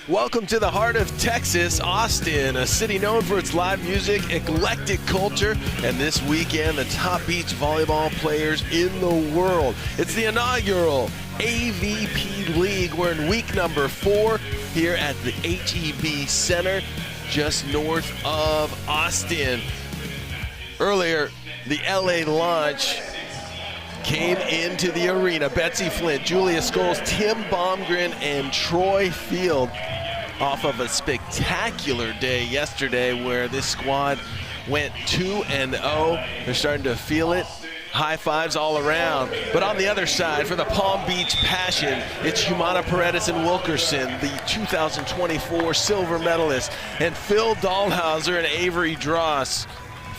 Welcome to the heart of Texas, Austin, a city known for its live music, eclectic culture, and this weekend, the top beach volleyball players in the world. It's the inaugural AVP League. We're in week number 4 here at the HEB Center, just north of Austin. Earlier, the LA launch came into the arena. Betsi, Flint, Julia Scoles, Tim Baumgren, and Troy Field off of a spectacular day yesterday where this squad went 2-0. They're starting to feel it. High fives all around. But on the other side, for the Palm Beach Passion, it's Humana-Paredes and Wilkerson, the 2024 silver medalists, and Phil Dahlhauser and Avery Dross.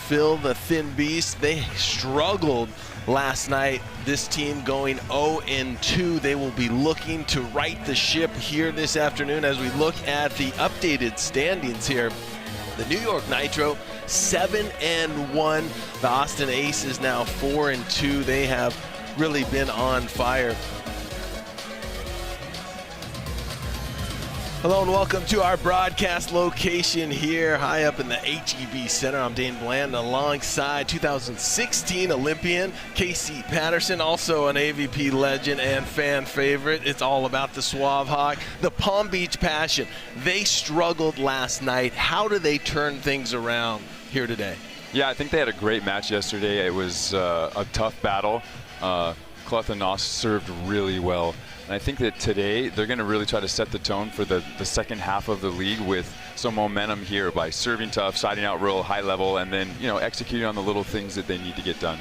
Phil, the thin beast, they struggled last night. This team going 0-2. They will be looking to right the ship here this afternoon as we look at the updated standings here. The New York Nitro 7-1. The Austin Aces now 4-2. They have really been on fire. Hello and welcome to our broadcast location here high up in the HEB Center. I'm Dane Bland alongside 2016 Olympian Casey Patterson, also an AVP legend and fan favorite. It's all about the Suave Hawk. The Palm Beach Passion, they struggled last night. How do they turn things around here today? Yeah, I think they had a great match yesterday. It was a tough battle. Cloth and Noss served really well. And I think that today they're going to really try to set the tone for the second half of the league with some momentum here by serving tough, siding out real high level, and then, you know, executing on the little things that they need to get done.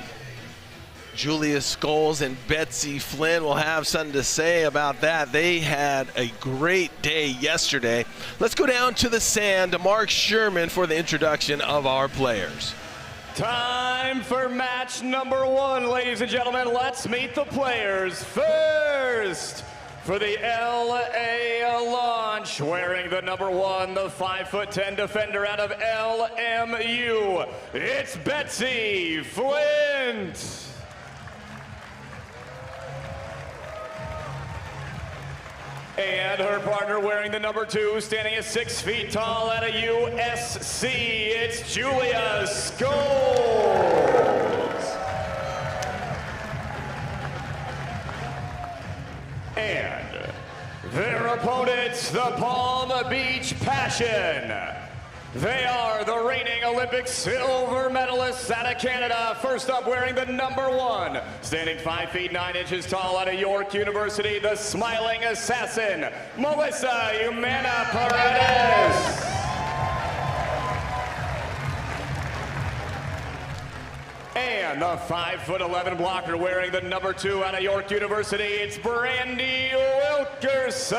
Julia Scoles and Betsi Flint will have something to say about that. They had a great day yesterday. Let's go down to the sand to Mark Sherman for the introduction of our players. Time for match number 1, ladies and gentlemen. Let's meet the players. First, for the LA launch, wearing the number 1, the 5'10" defender out of LMU, it's Betsi Flint. And her partner wearing the number 2, standing at 6 feet tall out of USC, it's Julia Scoles. And their opponents, the Palm Beach Passion. They are the reigning Olympic silver medalists out of Canada. First up, wearing the number 1, standing 5 feet 9 inches tall out of York University, the smiling assassin, Melissa Humana-Paredes. And the 5'11" blocker wearing the number 2 out of York University, it's Brandie Wilkerson.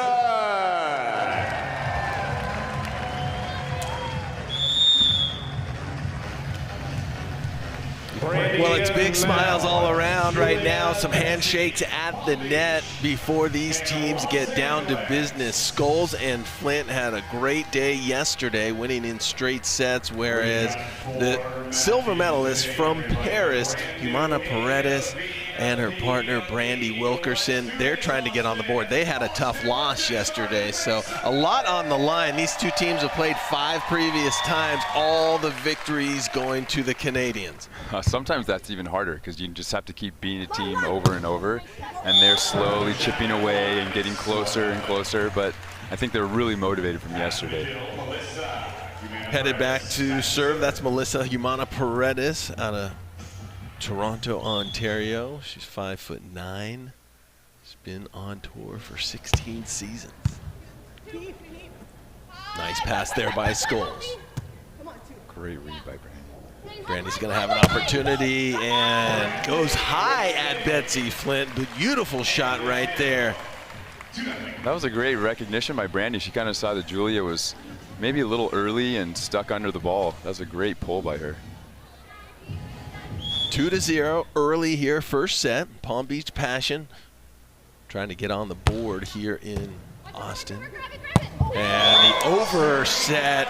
Well, it's big smiles all around right now. Some handshakes at the net before these teams get down to business. Scoles and Flint had a great day yesterday, winning in straight sets, whereas the silver medalist from Paris, Humana-Paredes, and her partner, Brandie Wilkerson, they're trying to get on the board. They had a tough loss yesterday, so a lot on the line. These two teams have played 5 previous times, all the victories going to the Canadians. Sometimes that's even harder because you just have to keep beating a team over and over, and they're slowly chipping away and getting closer and closer, but I think they're really motivated from yesterday. Headed back to serve, that's Melissa Humana-Paredes out of Toronto, Ontario. She's 5'9". She's been on tour for 16 seasons. Nice pass there by Scoles. Great read by Brandie. Brandie's going to have an opportunity and goes high at Betsi Flint. Beautiful shot right there. That was a great recognition by Brandie. She kind of saw that Julia was maybe a little early and stuck under the ball. That was a great pull by her. 2-0 early here, first set. Palm Beach Passion trying to get on the board here in Austin. And the over set,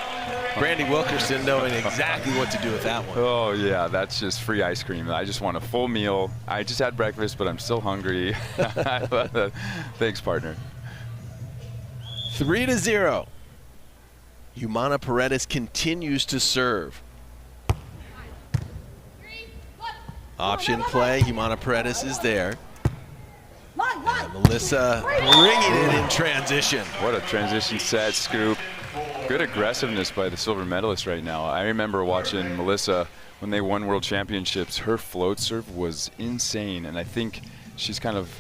Brandie Wilkerson knowing exactly what to do with that one. Oh yeah, that's just free ice cream. I just want a full meal. I just had breakfast, but I'm still hungry. Thanks, partner. 3-0. Humana-Paredes continues to serve. Option play, Humana-Paredes is there. And Melissa bringing it in transition. What a transition set, scoop. Good aggressiveness by the silver medalist right now. I remember watching Melissa when they won world championships. Her float serve was insane, and I think she's kind of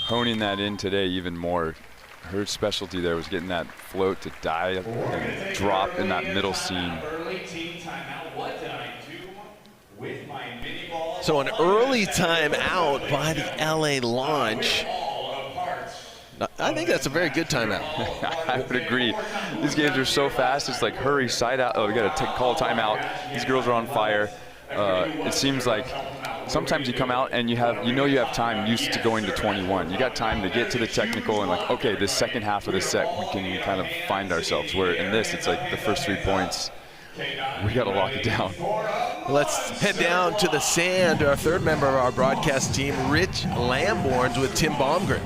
honing that in today even more. Her specialty there was getting that float to dive and drop in that middle seam. So an early timeout by the LA launch. I think that's a very good timeout. I would agree. These games are so fast. It's like hurry, side out. Oh, we got to call a timeout. These girls are on fire. It seems like sometimes you come out and you have time used to going to 21. You got time to get to the technical and like, okay, this second half of the set we can kind of find ourselves. Where in this, it's like the first 3 points, we got to lock it down. Let's head down to the sand to our third member of our broadcast team, Rich Lamborns, with Tim Baumgren.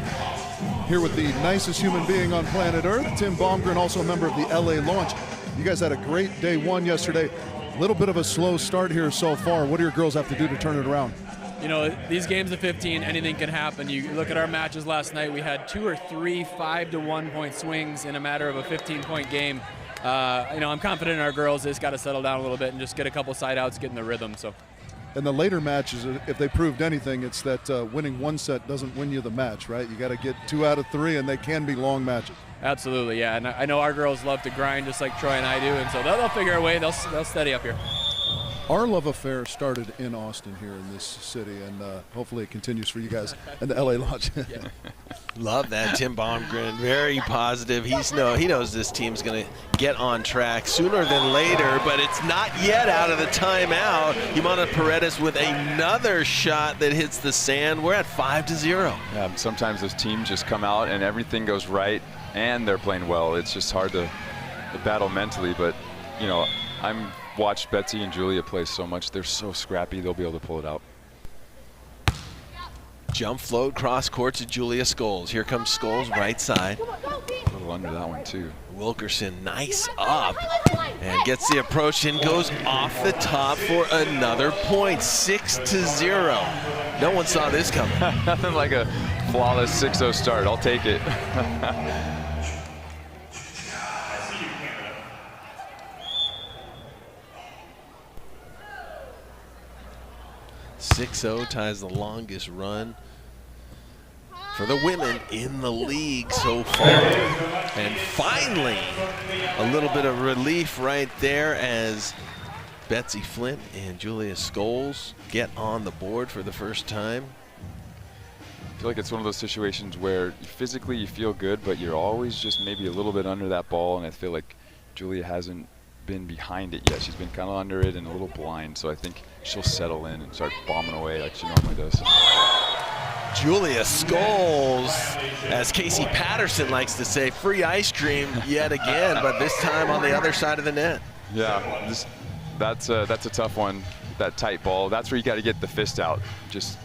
Here with the nicest human being on planet Earth, Tim Baumgren, also a member of the LA launch. You guys had a great day one yesterday. A little bit of a slow start here so far. What do your girls have to do to turn it around? You know, these games of 15, anything can happen. You look at our matches last night, we had 2 or 3 5-to-1 point swings in a matter of a 15-point game. I'm confident in our girls. They just got to settle down a little bit and just get a couple side outs, get in the rhythm. So. And the later matches, if they proved anything, it's that winning one set doesn't win you the match, right? You got to get 2 out of 3, and they can be long matches. Absolutely, yeah. And I know our girls love to grind just like Troy and I do, and so they'll figure a way. They'll steady up here. Our love affair started in Austin here in this city, and hopefully it continues for you guys and the LA launch. Love that, Tim Baumgren. Very positive. He knows this team's going to get on track sooner than later, but it's not yet out of the timeout. Humana-Paredes with another shot that hits the sand. We're at 5-0. Yeah, sometimes those teams just come out and everything goes right, and they're playing well. It's just hard to battle mentally, but you know, I'm watched Betsi and Julia play so much. They're so scrappy, they'll be able to pull it out. Jump float cross court to Julia Scoles. Here comes Scoles, right side. A little under that one too. Wilkerson, nice up, and gets the approach and goes off the top for another point. 6-0. No one saw this coming. Nothing like a flawless 6-0 start. I'll take it. 6-0 ties the longest run for the women in the league so far. And finally, a little bit of relief right there as Betsi Flint and Julia Scoles get on the board for the first time. I feel like it's one of those situations where physically you feel good, but you're always just maybe a little bit under that ball, and I feel like Julia hasn't been behind it yet. She's been kind of under it and a little blind, so I think she'll settle in and start bombing away like she normally does. Julia Scoles, as Casey Patterson likes to say, free ice cream yet again, but this time on the other side of the net. Yeah, that's a tough one, that tight ball. That's where you got to get the fist out. Just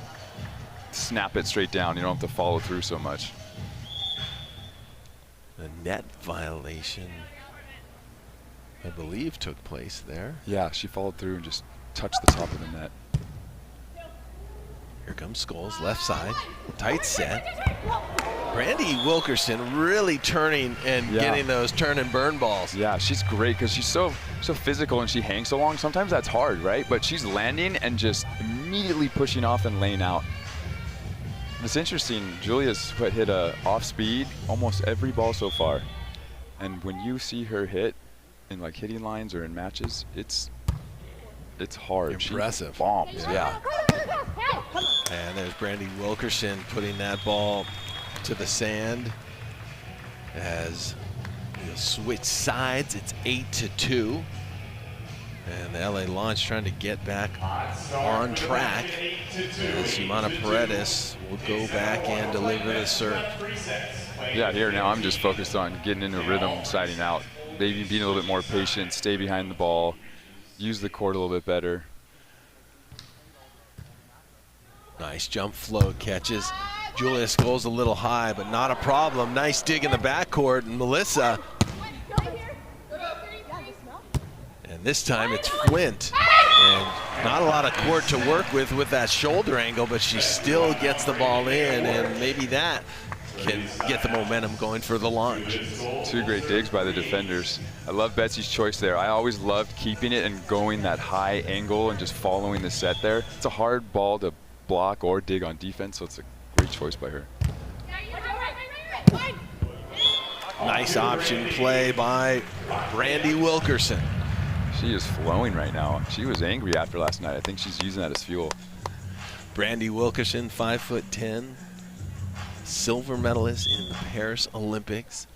snap it straight down. You don't have to follow through so much. A net violation, I believe, took place there. Yeah, she followed through and just touched the top of the net. Here comes Scoles, left side, tight set. Brandie Wilkerson really turning and getting those turn and burn balls. Yeah, she's great because she's so physical and she hangs so long. Sometimes that's hard, right? But she's landing and just immediately pushing off and laying out. It's interesting, Julia's hit off speed almost every ball so far. And when you see her hit in like hitting lines or in matches, it's hard. Impressive. She bombs, yeah. And there's Brandie Wilkerson putting that ball to the sand. As we'll switch sides, it's 8-2. And the LA launch trying to get back on track. As Humana-Paredes will go back and deliver the serve. Yeah, here now I'm just focused on getting into rhythm, siding out. Maybe being a little bit more patient, stay behind the ball, use the court a little bit better. Nice jump float catches Julia Scoles a little high, but not a problem. Nice dig in the backcourt, and Melissa. And this time it's Flint. And not a lot of court to work with that shoulder angle, but she still gets the ball in, and maybe that can get the momentum going for the launch. Two great digs by the defenders. I love Betsi's choice there. I always loved keeping it and going that high angle and just following the set there. It's a hard ball to block or dig on defense, so it's a great choice by her. Nice option play by Brandie Wilkerson. She is flowing right now. She was angry after last night. I think she's using that as fuel. Brandie Wilkerson, 5'10", silver medalist in the Paris Olympics.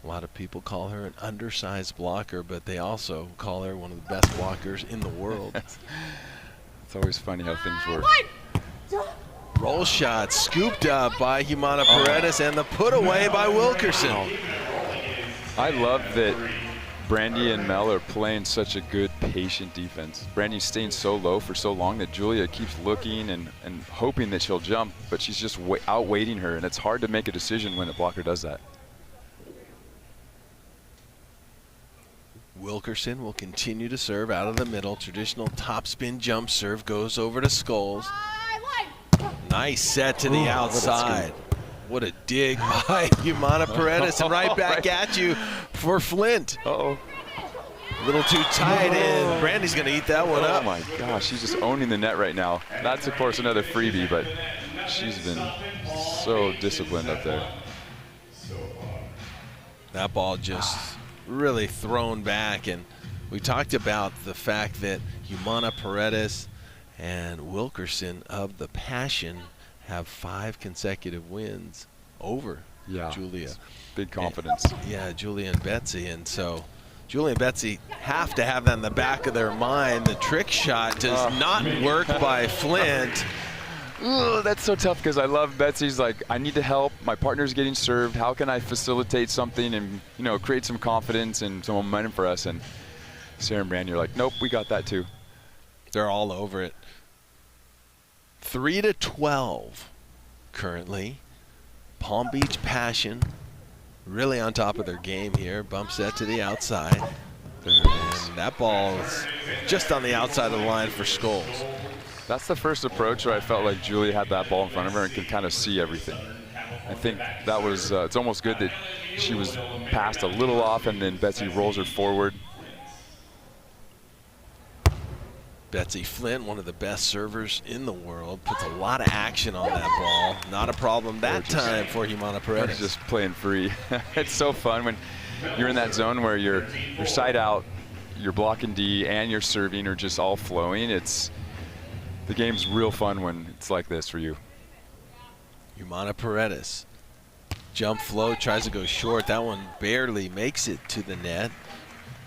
A lot of people call her an undersized blocker, but they also call her one of the best blockers in the world. It's always funny how things work. Roll shot scooped up by Humana-Paredes, and the put away by Wilkerson. I love that Brandie and Mel are playing such a good, patient defense. Brandie's staying so low for so long that Julia keeps looking and hoping that she'll jump, but she's just outweighting her, and it's hard to make a decision when a blocker does that. Wilkerson will continue to serve out of the middle. Traditional topspin jump serve goes over to Scoles. Nice set to the outside. What a dig by Humana-Paredes, and right back at you for Flint. Uh-oh. A little too tight, and Brandie's going to eat that one up. Oh my gosh, she's just owning the net right now. That's, of course, another freebie, but she's been so disciplined up there. That ball just really thrown back, and we talked about the fact that Humana-Paredes and Wilkerson of the Passion have 5 consecutive wins over Julia. Big confidence. And, Julia and Betsi, and so Julia and Betsi have to have that in the back of their mind. The trick shot does not work by Flint. Ooh, that's so tough because I love Betsi's like, I need to help. My partner's getting served. How can I facilitate something and, you know, create some confidence and some momentum for us? And Sarah and Brandie are like, nope, we got that too. They're all over it. 3-12 currently. Palm Beach Passion really on top of their game here. Bump set to the outside. And that ball is just on the outside of the line for Scoles. That's the first approach where I felt like Julia had that ball in front of her and could kind of see everything. I think that was, it's almost good that she was passed a little off and then Betsi rolls her forward. Betsi Flint, one of the best servers in the world, puts a lot of action on that ball. Not a problem that time for Humana-Paredes. Just playing free. It's so fun when you're in that zone where you're side out, you're blocking D, and you're serving or just all flowing. The game's real fun when it's like this for you. Humana-Paredes. Jump float, tries to go short. That one barely makes it to the net.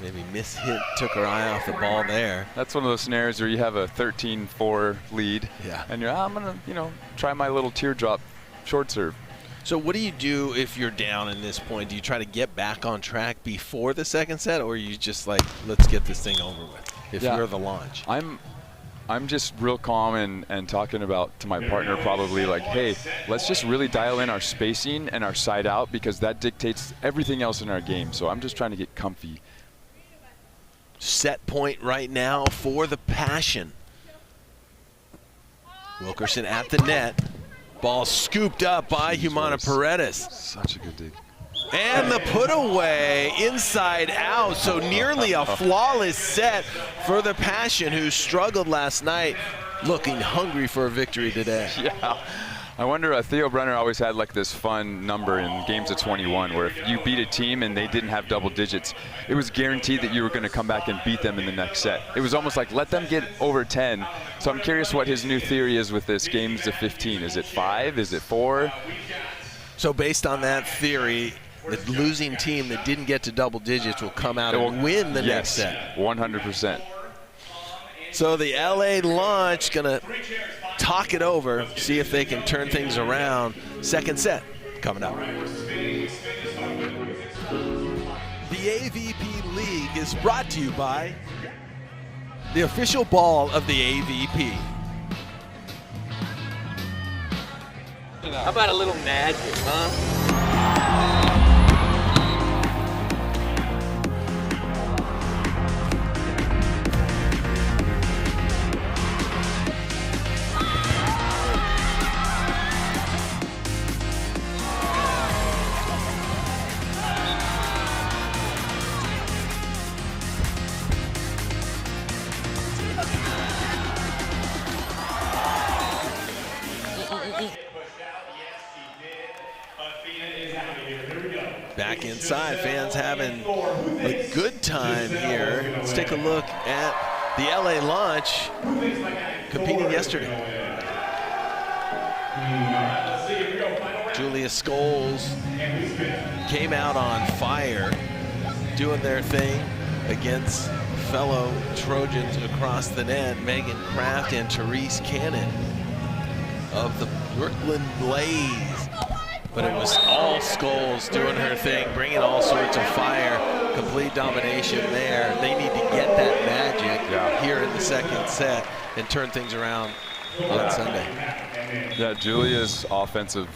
Maybe mishit, took her eye off the ball there. That's one of those scenarios where you have a 13-4 lead. Yeah. And you're, I'm going to, try my little teardrop short serve. So what do you do if you're down in this point? Do you try to get back on track before the second set, or are you just like, let's get this thing over with if you're the launch? I'm just real calm and talking about to my partner probably like, hey, let's just really dial in our spacing and our side out because that dictates everything else in our game. So I'm just trying to get comfy. Set point right now for the Passion. Wilkerson at the net. Ball scooped up by Humana-Paredes. Such a good dig. And the put away inside out. So nearly a flawless set for the Passion, who struggled last night, looking hungry for a victory today. Yeah. I wonder, Theo Brenner always had like this fun number in games of 21 where if you beat a team and they didn't have double digits, it was guaranteed that you were going to come back and beat them in the next set. It was almost like let them get over 10. So I'm curious what his new theory is with this games of 15. Is it 5? Is it 4? So based on that theory, the losing team that didn't get to double digits will come out and win the next set. 100%. So the LA launch going to talk it over, see if they can turn things around. Second set coming up. The AVP League is brought to you by the official ball of the AVP. How about a little magic, huh? Back inside, fans having a good time here. Let's take a look at the LA launch competing yesterday. Julia Scoles came out on fire, doing their thing against fellow Trojans across the net, Megan Kraft and Therese Cannon of the Brooklyn Blaze. But it was all Scoles doing her thing, bringing all sorts of fire, complete domination there. They need to get that magic here in the second set and turn things around on Sunday. Yeah, Julia's offensive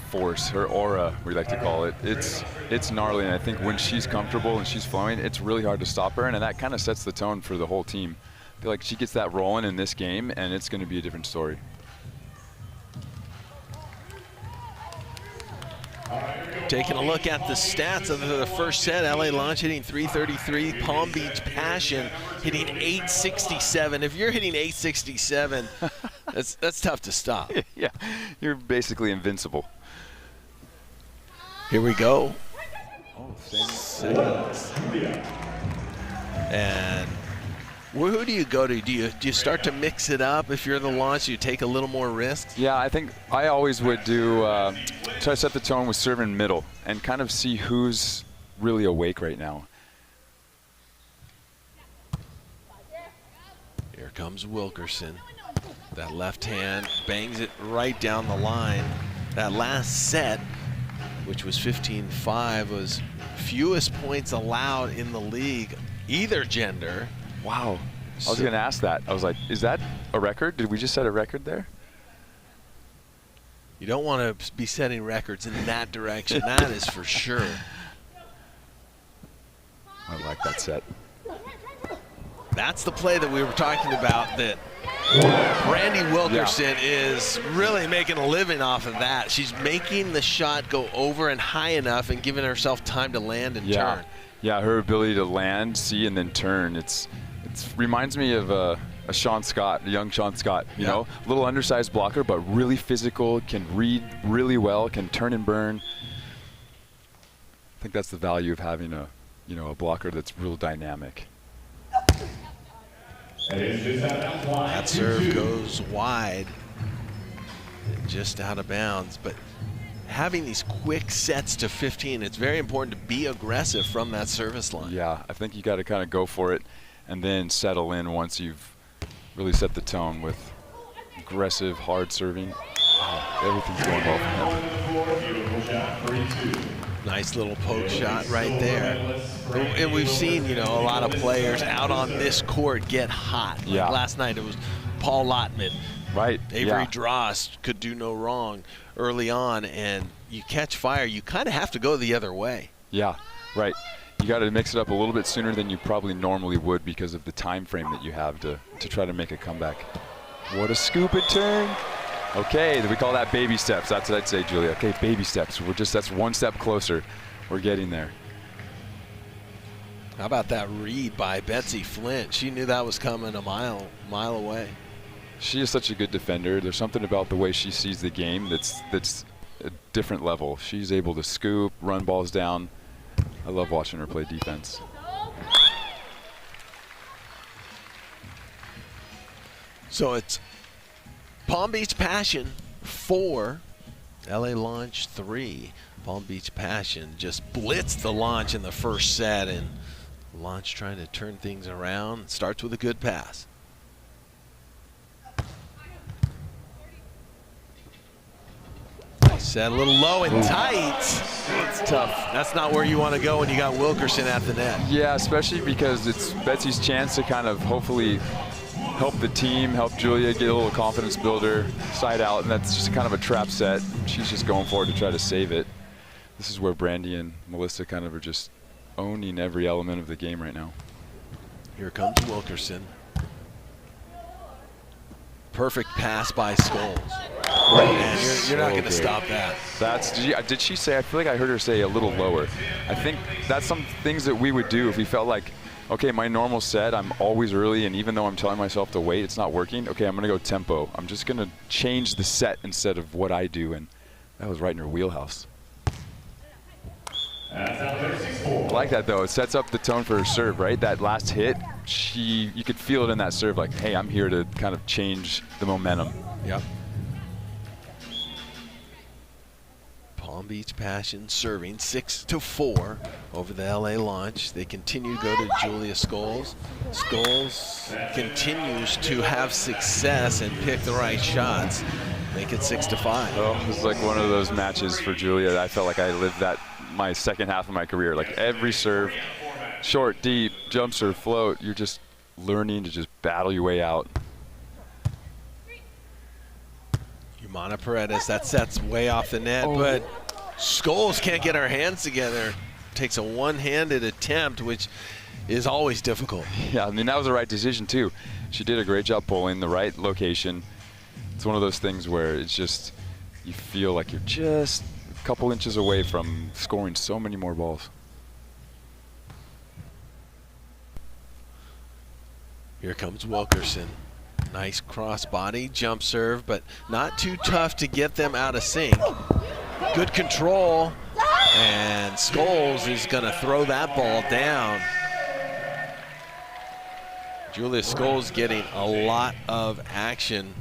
force, her aura, we like to call it, it's gnarly, and I think when she's comfortable and she's flowing, it's really hard to stop her, and that kind of sets the tone for the whole team. I feel like she gets that rolling in this game, and it's going to be a different story. Taking a look at the stats of the first set, LA Launch hitting 333, Palm Beach Passion hitting 867. If you're hitting 867, that's tough to stop. Yeah, you're basically invincible. Here we go. Oh, same. And who do you go to? Do you start to mix it up if you're the launch? You take a little more risks? Yeah, I think I always would do try to set the tone with serving middle and kind of see who's really awake right now. Here comes Wilkerson. That left hand bangs it right down the line. That last set, which was 15-5, was fewest points allowed in the league, either gender. Wow. I was going to ask that. I was like, is that a record? Did we just set a record there? You don't want to be setting records in that direction. That is for sure. I like that set. That's the play that we were talking about, that Brandie Wilkerson is really making a living off of that. She's making the shot go over and high enough and giving herself time to land and turn. Yeah, her ability to land, see, and then turn. It reminds me of a Sean Scott, a young Sean Scott. You know, a little undersized blocker, but really physical, can read really well, can turn and burn. I think that's the value of having a blocker that's real dynamic. That serve goes wide, just out of bounds. But having these quick sets to 15, it's very important to be aggressive from that service line. Yeah, I think you got to kind of go for it and then settle in once you've really set the tone with aggressive, hard serving. Oh, everything's going well for him. Nice little poke shot right there. And we've seen, a lot of players out on this court get hot. Like last night it was Paul Lottman. Right. Avery Drost could do no wrong early on, and you catch fire, you kind of have to go the other way. Yeah, right. You got to mix it up a little bit sooner than you probably normally would because of the time frame that you have to try to make a comeback. What a scoop and turn. Okay, we call that baby steps. That's what I'd say, Julia. Okay, baby steps. That's one step closer. We're getting there. How about that read by Betsi Flint? She knew that was coming a mile away. She is such a good defender. There's something about the way she sees the game that's a different level. She's able to scoop, run balls down. I love watching her play defense. So it's Palm Beach Passion 4, LA Launch 3. Palm Beach Passion just blitzed the Launch in the first set, and Launch trying to turn things around. Starts with a good pass. Set a little low and tight. It's tough. That's not where you want to go when you got Wilkerson at the net. Yeah, especially because it's Betsi's chance to kind of hopefully help the team, help Julia get a little confidence builder, side out, and that's just kind of a trap set. She's just going forward to try to save it. This is where Brandie and Melissa kind of are just owning every element of the game right now. Here comes Wilkerson. Perfect pass by Scoles. And you're not going to stop that. Did she say, I feel like I heard her say a little lower. I think that's some things that we would do if we felt like, okay, my normal set, I'm always early, and even though I'm telling myself to wait, it's not working. Okay, I'm going to go tempo. I'm just going to change the set instead of what I do, and that was right in her wheelhouse. I like that, though. It sets up the tone for her serve, right? That last hit, you could feel it in that serve, like, hey, I'm here to kind of change the momentum. Yep. Palm Beach Passion serving 6-4 over the LA launch. They continue to go to Julia Scoles. Scoles continues to have success and pick the right shots. Make it 6-5. Oh, it was like one of those matches for Julia. I felt like I lived that my second half of my career. Like every serve, short, deep, jump serve, float, you're just learning to just battle your way out. Humana-Paredes, that set's way off the net, but Scoles can't get her hands together. Takes a one-handed attempt, which is always difficult. Yeah, I mean, that was the right decision, too. She did a great job pulling the right location. It's one of those things where it's just, you feel like you're just a couple inches away from scoring so many more balls. Here comes Wilkerson. Nice cross body, jump serve, but not too tough to get them out of sync. Good control, and Scoles is gonna throw that ball down. Julia Scoles getting a lot of action,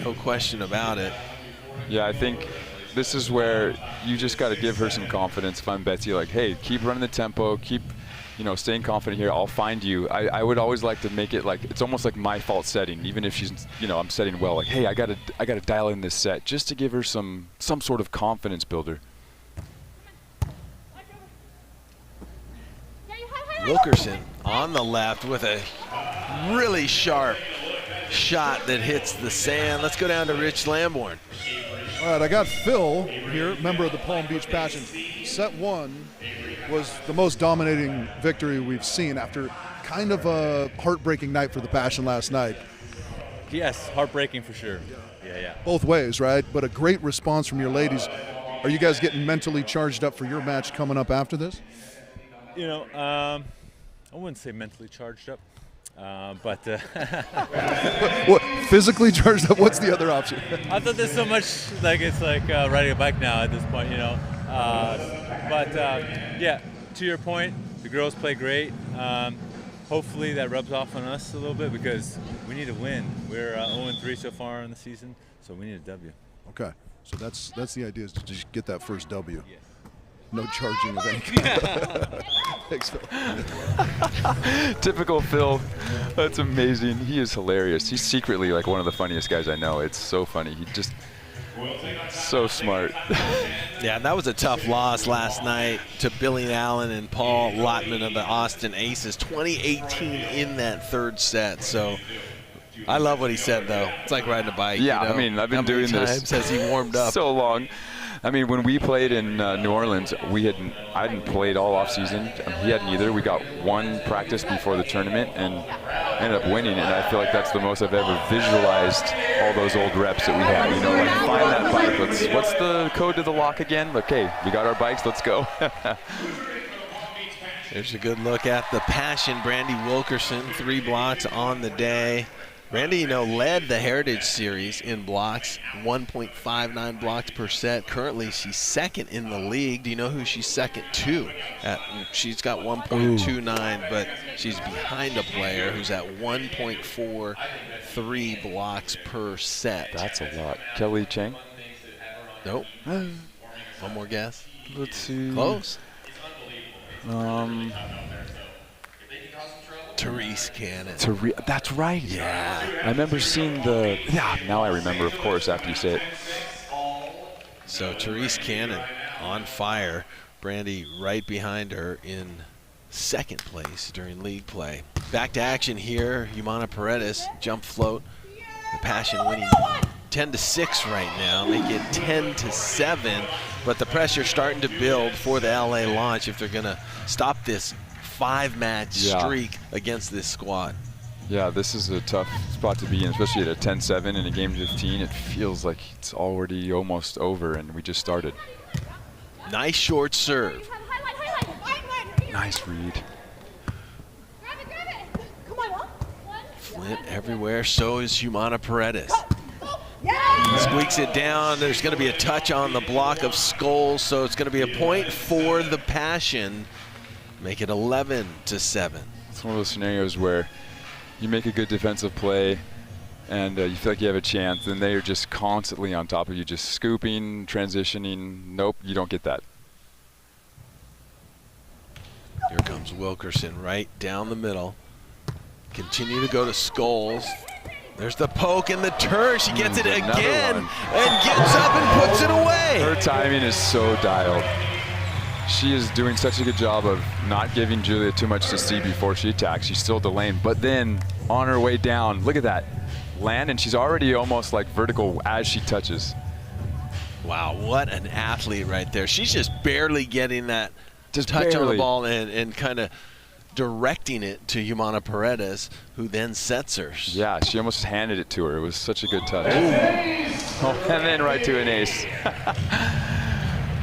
no question about it. Yeah, I think this is where you just got to give her some confidence. If I'm Betsi, like, hey, keep running the tempo, keep, staying confident here. I'll find you. I would always like to make it like it's almost like my fault setting, even if she's, I'm setting well. Like, hey, I gotta dial in this set just to give her some sort of confidence builder. Wilkerson on the left with a really sharp shot that hits the sand. Let's go down to Rich Lamborn. All right, I got Phil here, member of the Palm Beach Passion. Set one was the most dominating victory we've seen after kind of a heartbreaking night for the Passion last night. Yes, heartbreaking for sure. Yeah. Both ways, right? But a great response from your ladies. Are you guys getting mentally charged up for your match coming up after this? I wouldn't say mentally charged up, but what, physically charged up? What's the other option? I thought there's so much it's like riding a bike now at this point, yeah, to your point, the girls play great. Hopefully that rubs off on us a little bit because we need to win. We're 0-3 so far in the season, so we need a W. Okay, so that's the idea, is to just get that first W. Yes. No charging of any kind. Thanks, Phil. Typical Phil. That's amazing. He is hilarious. He's secretly like one of the funniest guys I know. It's so funny. He just so smart. Yeah, that was a tough loss last night to Billy Allen and Paul Lottman of the Austin Aces. 2018 in that third set. So I love what he said, though. It's like riding a bike. Yeah, I mean, I've been doing this as he warmed up so long. I mean, when we played in New Orleans, I hadn't played all off season. He hadn't either. We got one practice before the tournament and ended up winning. And I feel like that's the most I've ever visualized all those old reps that we had. Like find that bike. What's the code to the lock again? Okay, we got our bikes. Let's go. There's a good look at the Passion. Brandie Wilkerson, 3 blocks on the day. Brandie, led the Heritage Series in blocks, 1.59 blocks per set. Currently, she's second in the league. Do you know who she's second to? She's got 1.29, but she's behind a player who's at 1.43 blocks per set. That's a lot. Kelly Chang? Nope. One more guess. Let's see. Close. Therese Cannon. That's right. Yeah. I remember seeing now I remember, of course, after you say it. So Therese Cannon on fire. Brandie right behind her in second place during league play. Back to action here. Humana-Paredes, jump float. The Passion winning 10-6 right now. Make it 10-7. But the pressure starting to build for the LA Launch if they're going to stop this 5-match streak against this squad. Yeah, this is a tough spot to be in, especially at a 10-7 in a game 15. It feels like it's already almost over, and we just started. Nice short serve. Nice read. Flint everywhere, so is Humana-Paredes. Squeaks it down. There's going to be a touch on the block of Scoles, so it's going to be a point for the Passion. Make it 11-7. It's one of those scenarios where you make a good defensive play and you feel like you have a chance, and they're just constantly on top of you, just scooping, transitioning. Nope, you don't get that. Here comes Wilkerson right down the middle. Continue to go to Scoles. There's the poke and the turn. She gets it again and gets up and puts it away. Her timing is so dialed. She is doing such a good job of not giving Julia too much to see before she attacks. She's still delaying, but then on her way down, look at that. Land, and she's already almost like vertical as she touches. Wow, what an athlete right there. She's just barely getting that Just touch on the barely. ball and kind of directing it to Humana-Paredes, who then sets her. Yeah, she almost handed it to her. It was such a good touch. Oh, and then right to an ace.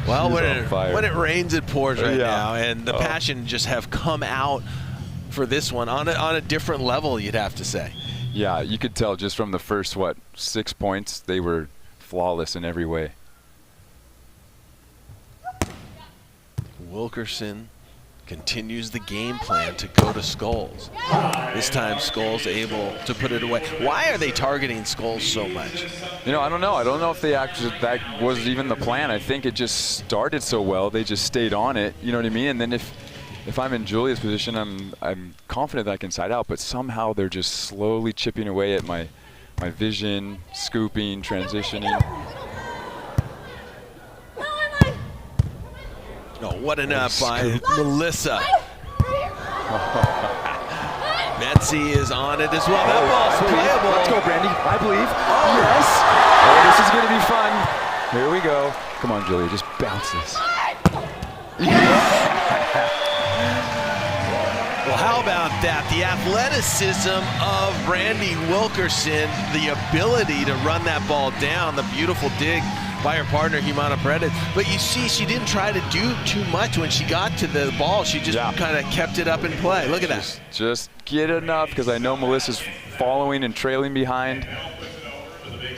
Well, when it rains, it pours right now, and the Oh. Passion just have come out for this one on a different level, you'd have to say. Yeah, you could tell just from the first, 6 points, they were flawless in every way. Wilkerson continues the game plan to go to Scoles. This time Scoles able to put it away. Why are they targeting Scoles so much? You know, I don't know. I don't know if they actually, that was even the plan. I think it just started so well, they just stayed on it. You know what I mean? And then if I'm in Julia's position, I'm confident that I can side out, but somehow they're just slowly chipping away at my vision, scooping, transitioning. Oh, what an up by Melissa. Betsi is on it as well. That ball's playable. Let's go, Brandie. I believe. Oh, yes. Oh, this is going to be fun. Here we go. Come on, Julia. Just bounce this. Well, how about that? The athleticism of Brandie Wilkerson, the ability to run that ball down, the beautiful dig by her partner, Humana-Paredes. But you see, she didn't try to do too much when she got to the ball. She just kind of kept it up in play. Look at that. Just get enough, because I know Melissa's following and trailing behind.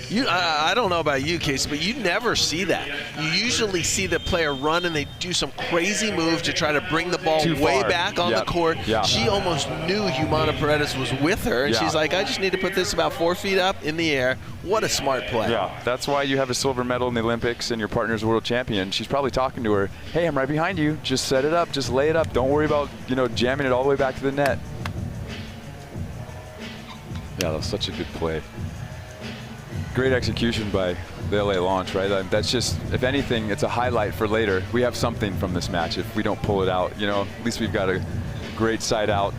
I don't know about you, Casey, but you never see that. You usually see the player run and they do some crazy move to try to bring the ball way back on the court. She almost knew Humana-Paredes was with her, and she's like, I just need to put this about 4 feet up in the air. What a smart play. Yeah, that's why you have a silver medal in the Olympics and your partner's a world champion. She's probably talking to her, hey, I'm right behind you. Just set it up. Just lay it up. Don't worry about, jamming it all the way back to the net. Yeah, that was such a good play. Great execution by the LA Launch, right? That's just, if anything, it's a highlight for later. We have something from this match if we don't pull it out. At least we've got a great side out,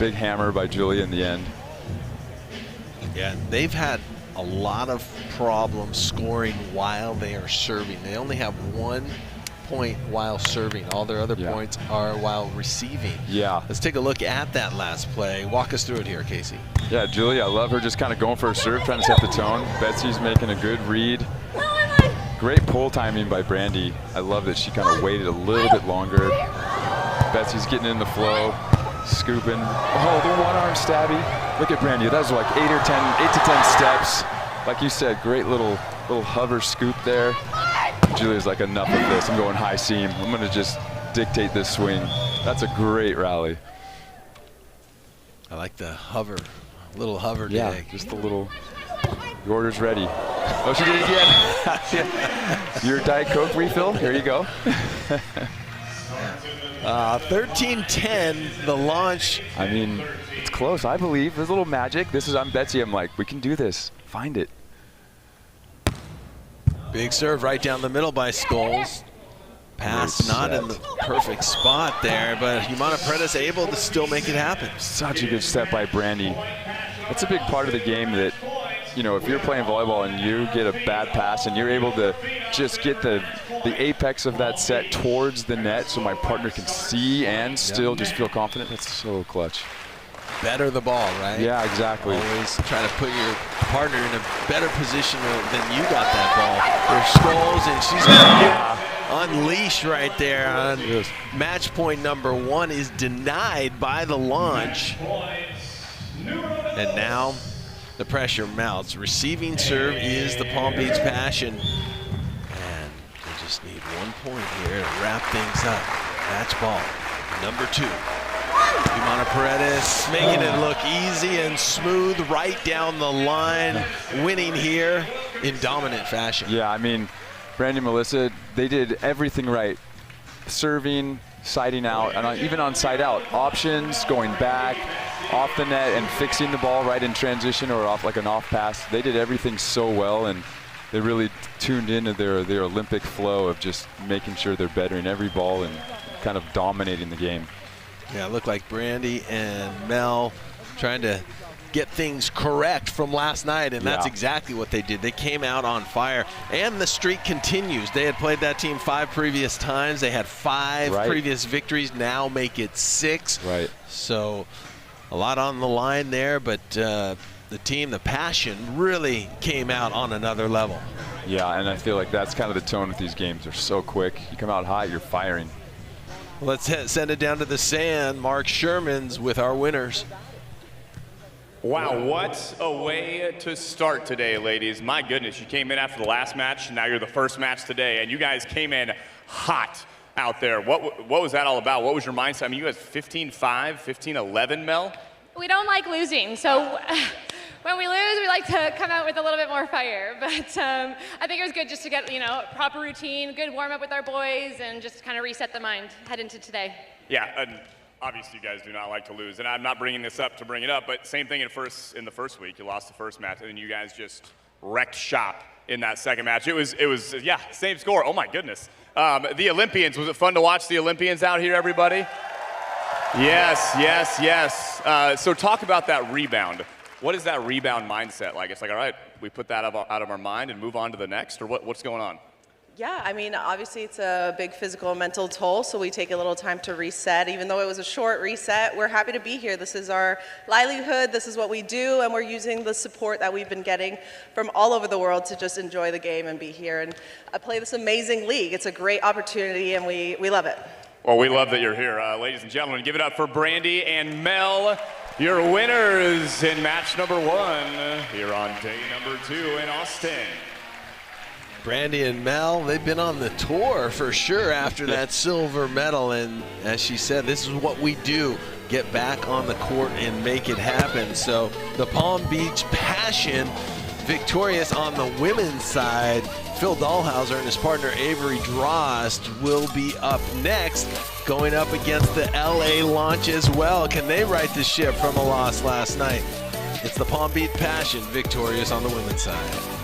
big hammer by Julia in the end. Yeah, they've had a lot of problems scoring while they are serving. They only have 1 point while serving. All their other points are while receiving. Yeah. Let's take a look at that last play. Walk us through it here, Casey. Yeah, Julia, I love her just kind of going for a serve, trying to set the tone. Betsi's making a good read. Great pull timing by Brandie. I love that she kind of waited a little bit longer. Betsi's getting in the flow, scooping. Oh, the one-arm stabby. Look at Brandie. That was like 8 to 10 steps. Like you said, great little hover scoop there. Julia's like, enough of this. I'm going high seam. I'm going to just dictate this swing. That's a great rally. I like the hover, little hover dig. Yeah, just a little. Your order's ready. Oh, she did it again. Your Diet Coke refill? Here you go. 13-10, the Launch. I mean, it's close, I believe. There's a little magic. I'm Betsi. I'm like, we can do this. Find it. Big serve right down the middle by Scoles. Pass not in the perfect spot there, but Humana-Paredes able to still make it happen. Such a good set by Brandie. That's a big part of the game that, you know, if you're playing volleyball and you get a bad pass and you're able to just get the apex of that set towards the net so my partner can see and still just feel confident, that's so clutch. Better the ball, right? Yeah, exactly. Always try to put your partner in a better position than you got that ball. There's Scoles, and she's going to unleash right there. On match point number 1 is denied by the launch. And now the pressure mounts. Receiving serve is the Palm Beach Passion. And they just need 1 point here to wrap things up. Match ball number 2. Humana-Paredes making it look easy and smooth right down the line, winning here in dominant fashion. Yeah, I mean, Brandie and Melissa, they did everything right. Serving, siding out, and even on side out. Options, going back, off the net, and fixing the ball right in transition or off like an off pass. They did everything so well, and they really tuned into their Olympic flow of just making sure they're better in every ball and kind of dominating the game. Yeah, it looked like Brandie and Mel trying to get things correct from last night, and that's exactly what they did. They came out on fire, and the streak continues. They had played that team 5 previous times. They had 5 previous victories, now make it 6. Right. So a lot on the line there, but the team, the Passion, really came out on another level. Yeah, and I feel like that's kind of the tone with these games. They're so quick. You come out hot, you're firing. Let's send it down to the sand. Mark Sherman's with our winners. Wow, what a way to start today, ladies. My goodness, you came in after the last match, now you're the first match today, and you guys came in hot out there. What was that all about? What was your mindset? I mean, you guys 15-5, 15-11, Mel? We don't like losing, so when we lose, we like to come out with a little bit more fire. But I think it was good just to get, proper routine, good warm-up with our boys, and just kind of reset the mind, head into today. Yeah, and obviously you guys do not like to lose, and I'm not bringing this up to bring it up, but same thing in the first week. You lost the first match, and then you guys just wrecked shop in that second match. It was same score. Oh my goodness. The Olympians, was it fun to watch the Olympians out here, everybody? Yes. So talk about that rebound. What is that rebound mindset like? It's like, all right, we put that out of our mind and move on to the next, or what's going on? Yeah, I mean, obviously it's a big physical and mental toll, so we take a little time to reset. Even though it was a short reset, we're happy to be here. This is our livelihood, this is what we do, and we're using the support that we've been getting from all over the world to just enjoy the game and be here and play this amazing league. It's a great opportunity, and we love it. Well, we love that you're here. Ladies and gentlemen, give it up for Brandie and Mel, your winners in match number 1 here on day number 2 in Austin. Brandie and Mel, they've been on the tour for sure after that silver medal, and as she said, this is what we do, get back on the court and make it happen. So the Palm Beach Passion victorious on the women's side. Phil Dahlhauser and his partner Avery Drost will be up next, going up against the LA Launch as well. Can they right the ship from a loss last night? It's the Palm Beach Passion victorious on the women's side.